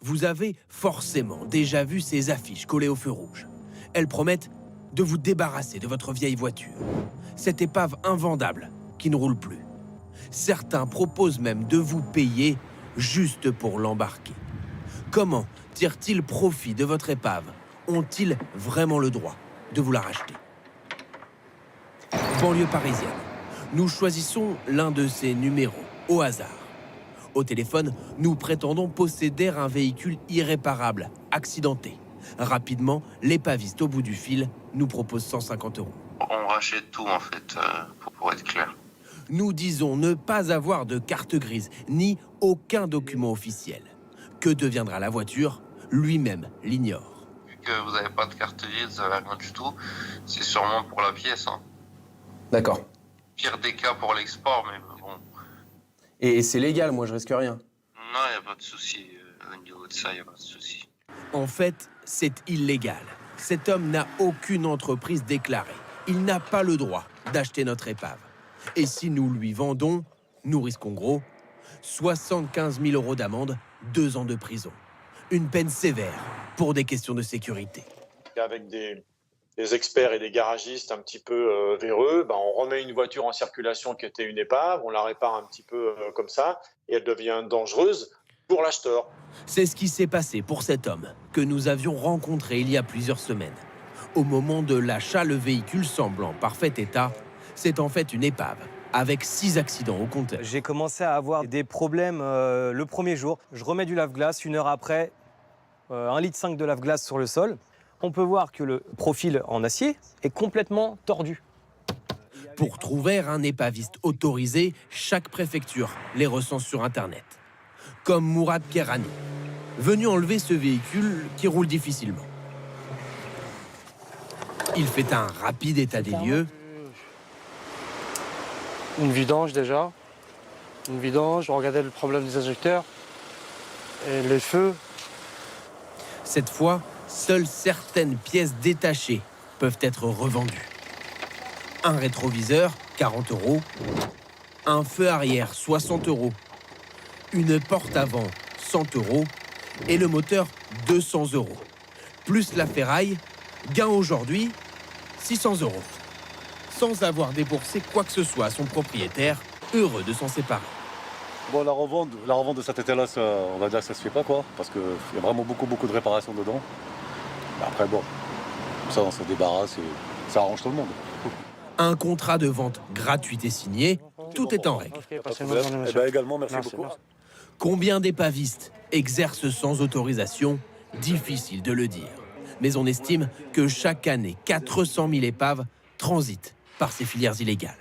Vous avez forcément déjà vu ces affiches collées au feu rouge. Elles promettent de vous débarrasser de votre vieille voiture. Cette épave invendable qui ne roule plus. Certains proposent même de vous payer juste pour l'embarquer. Comment tirent-ils profit de votre épave? Ont-ils vraiment le droit de vous la racheter? Banlieue parisienne. Nous choisissons l'un de ces numéros au hasard. Au téléphone, nous prétendons posséder un véhicule irréparable, accidenté. Rapidement, l'épaviste au bout du fil nous propose 150 €. On rachète tout en fait, pour être clair. Nous disons ne pas avoir de carte grise, ni aucun document officiel. Que deviendra la voiture? Lui-même l'ignore. Vu que vous n'avez pas de carte grise, rien du tout, c'est sûrement pour la pièce. Hein. D'accord. Pire des cas pour l'export, mais bon. Et c'est légal, moi je risque rien. Non, il n'y a pas de souci. Au niveau de ça, il n'y a pas de souci. En fait, c'est illégal. Cet homme n'a aucune entreprise déclarée. Il n'a pas le droit d'acheter notre épave. Et si nous lui vendons, nous risquons gros, 75 000 € d'amende, 2 ans de prison. Une peine sévère pour des questions de sécurité. Avec des experts et des garagistes un petit peu véreux, on remet une voiture en circulation qui était une épave, on la répare un petit peu comme ça, et elle devient dangereuse pour l'acheteur. C'est ce qui s'est passé pour cet homme que nous avions rencontré il y a plusieurs semaines. Au moment de l'achat, le véhicule semble en parfait état. C'est en fait une épave, avec 6 accidents au compteur. J'ai commencé à avoir des problèmes le premier jour. Je remets du lave-glace, 1 heure après, 1,5 litre de lave-glace sur le sol. On peut voir que le profil en acier est complètement tordu. Pour trouver un épaviste autorisé, chaque préfecture les recense sur Internet. Comme Mourad Kerani, venu enlever ce véhicule qui roule difficilement. Il fait un rapide état des lieux. Une vidange déjà. Une vidange, je regardais le problème des injecteurs. Et les feux. Cette fois, seules certaines pièces détachées peuvent être revendues. Un rétroviseur, 40 €. Un feu arrière, 60 €. Une porte avant, 100 €. Et le moteur, 200 €. Plus la ferraille, gain aujourd'hui, 600 €. Sans avoir déboursé quoi que ce soit à son propriétaire, heureux de s'en séparer. Bon, la revente de cet été-là, on va dire que ça se fait pas, quoi, parce qu'il y a vraiment beaucoup de réparations dedans. Après, bon, ça, on se débarrasse et ça arrange tout le monde. Un contrat de vente gratuit est signé, tout est en règle. Également, merci beaucoup. Combien d'épavistes exercent sans autorisation? Difficile de le dire. Mais on estime que chaque année, 400 000 épaves transitent par ces filières illégales.